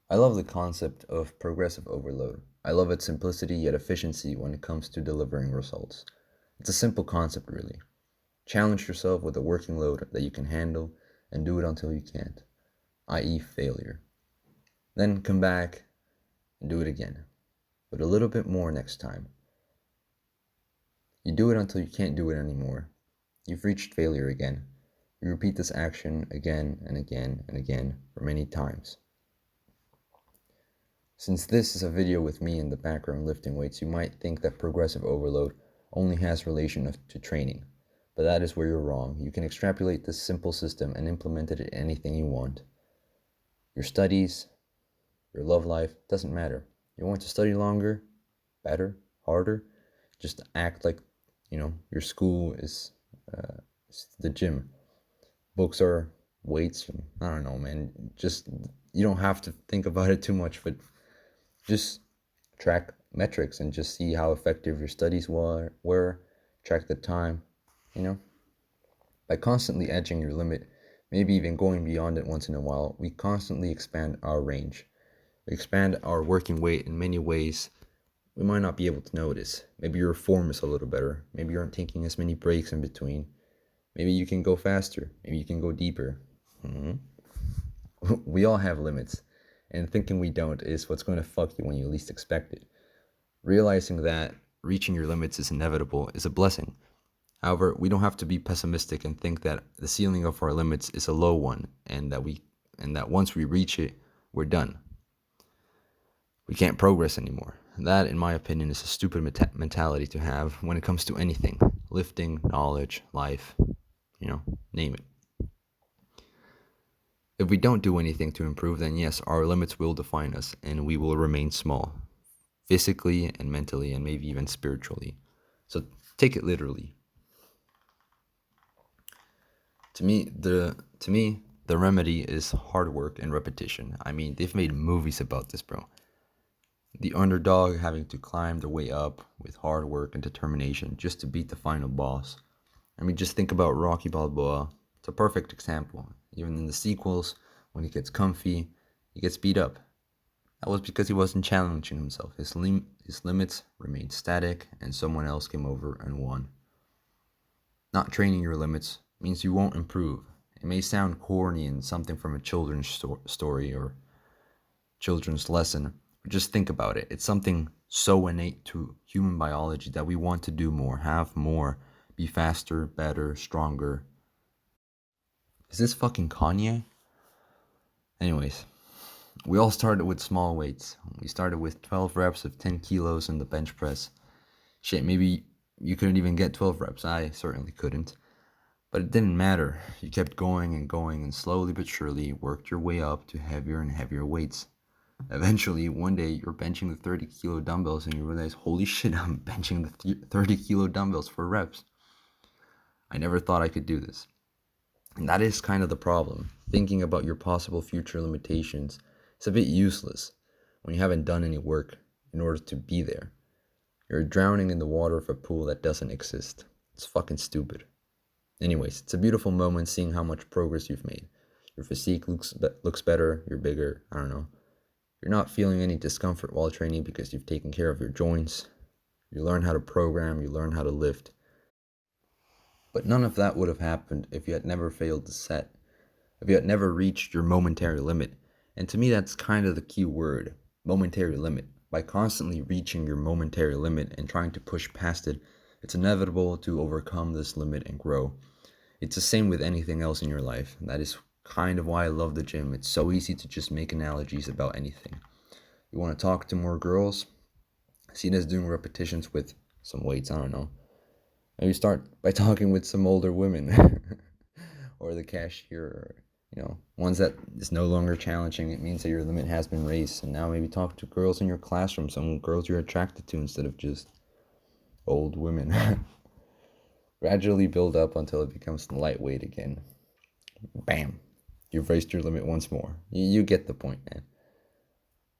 I love the concept of progressive overload. I love its simplicity yet efficiency when it comes to delivering results. It's a simple concept, really. Challenge yourself with a working load that you can handle and do it until you can't, i.e., failure. Then come back and do it again, but a little bit more next time. You do it until you can't do it anymore. You've reached failure again. You repeat this action again and again and again for many times. Since this is a video with me in the background lifting weights, you might think that progressive overload only has relation to training, but that is where you're wrong. You can extrapolate this simple system and implement it in anything you want. Your studies, your love life, doesn't matter. You want to study longer, better, harder, just act like, your school is the gym. Books are weights. I don't know, man. Just, you don't have to think about it too much, but just track metrics and just see how effective your studies were, track the time, By constantly edging your limit, maybe even going beyond it once in a while, we constantly expand our range. We expand our working weight in many ways we might not be able to notice. Maybe your form is a little better. Maybe you aren't taking as many breaks in between. Maybe you can go faster. Maybe you can go deeper. We all have limits, and thinking we don't is what's going to fuck you when you least expect it. Realizing that reaching your limits is inevitable is a blessing. However, we don't have to be pessimistic and think that the ceiling of our limits is a low one and that once we reach it, we're done. We can't progress anymore. That, in my opinion, is a stupid mentality to have when it comes to anything. Lifting, knowledge, life, name it. If we don't do anything to improve, then yes, our limits will define us and we will remain small, physically and mentally and maybe even spiritually. So take it literally. To me, the remedy is hard work and repetition. I mean, they've made movies about this, bro. The underdog having to climb their way up with hard work and determination just to beat the final boss. I mean, just think about Rocky Balboa. It's a perfect example. Even in the sequels, when he gets comfy, he gets beat up. That was because he wasn't challenging himself. His limits remained static, and someone else came over and won. Not training your limits means you won't improve. It may sound corny and something from a children's story or children's lesson, but just think about it. It's something so innate to human biology that we want to do more, have more, be faster, better, stronger. Is this fucking Kanye? Anyways, we all started with small weights. We started with 12 reps of 10 kilos in the bench press. Shit, maybe you couldn't even get 12 reps. I certainly couldn't. But it didn't matter. You kept going and slowly but surely worked your way up to heavier and heavier weights. Eventually, one day, you're benching the 30-kilo dumbbells and you realize, holy shit, I'm benching the 30-kilo dumbbells for reps. I never thought I could do this. And that is kind of the problem. Thinking about your possible future limitations is a bit useless when you haven't done any work in order to be there. You're drowning in the water of a pool that doesn't exist. It's fucking stupid. Anyways, it's a beautiful moment seeing how much progress you've made. Your physique looks better, you're bigger, I don't know. You're not feeling any discomfort while training because you've taken care of your joints. You learn how to program, you learn how to lift. But none of that would have happened if you had never failed to set, if you had never reached your momentary limit. And to me, that's kind of the key word, momentary limit. By constantly reaching your momentary limit and trying to push past it, it's inevitable to overcome this limit and grow. It's the same with anything else in your life. That is kind of why I love the gym. It's so easy to just make analogies about anything. You want to talk to more girls? See it as doing repetitions with some weights, I don't know. Maybe start by talking with some older women or the cashier, ones that is no longer challenging. It means that your limit has been raised. And now maybe talk to girls in your classroom, some girls you're attracted to instead of just old women. Gradually build up until it becomes lightweight again. Bam. You've raised your limit once more. You get the point, man.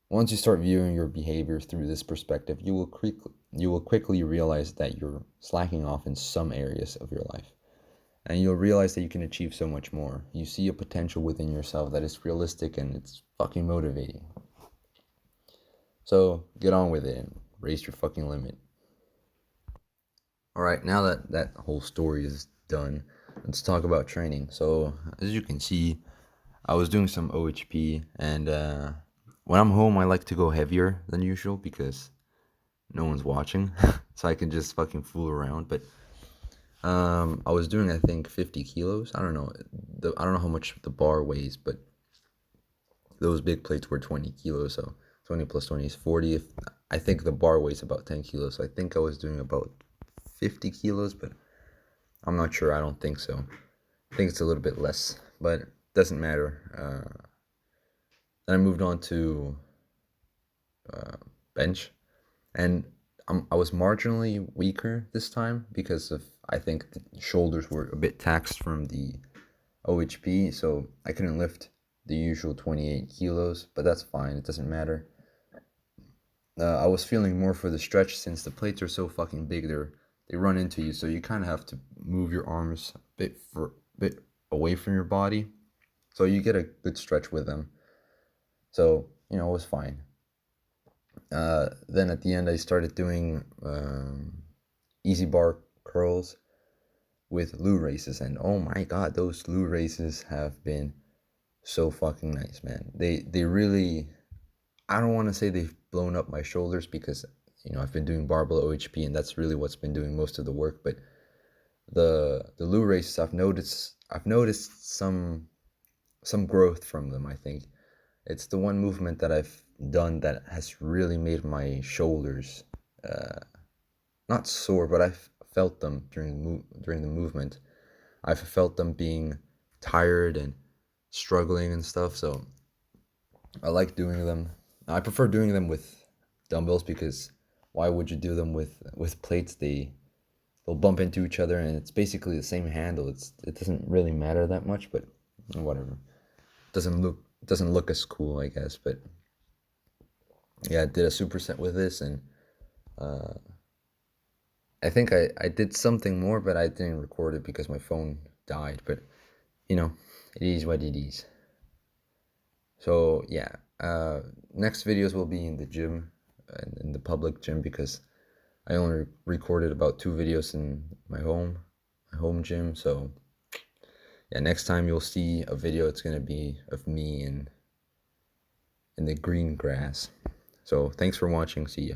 Once you start viewing your behavior through this perspective, you will quickly realize that you're slacking off in some areas of your life. And you'll realize that you can achieve so much more. You see a potential within yourself that is realistic and it's fucking motivating. So get on with it and raise your fucking limit. All right, now that that whole story is done, let's talk about training. So as you can see, I was doing some OHP, and when I'm home, I like to go heavier than usual because no one's watching, so I can just fucking fool around. But I was doing, I think, 50 kilos. I don't know. I don't know how much the bar weighs, but those big plates were 20 kilos. So 20 plus 20 is 40. I think the bar weighs about 10 kilos. So I think I was doing about 50 kilos, but I'm not sure. I don't think so. I think it's a little bit less, but it doesn't matter. Then I moved on to bench, and I was marginally weaker this time because of, I think, the shoulders were a bit taxed from the OHP, so I couldn't lift the usual 28 kilos, but that's fine. It doesn't matter. I was feeling more for the stretch since the plates are so fucking big. They run into you, so you kind of have to move your arms a bit away from your body, so you get a good stretch with them. So it was fine. Then at the end, I started doing easy bar curls with Lou races, and oh my god, those Lou races have been so fucking nice, man. They really, I don't want to say they've blown up my shoulders because I've been doing barbell OHP and that's really what's been doing most of the work. But the Lou races, I've noticed some growth from them. I think it's the one movement that I've done that has really made my shoulders not sore, but I've felt them during the movement. I've felt them being tired and struggling and stuff. So I like doing them. I prefer doing them with dumbbells because why would you do them with plates? They'll bump into each other and it's basically the same handle. It doesn't really matter that much, but whatever. It doesn't look as cool, I guess. But yeah, I did a superset with this, and I think I did something more, but I didn't record it because my phone died. But it is what it is. So yeah, next videos will be in the gym, in the public gym, because I only recorded about 2 videos in my home gym. So yeah, next time you'll see a video, it's gonna be of me in the green grass. So thanks for watching. See ya.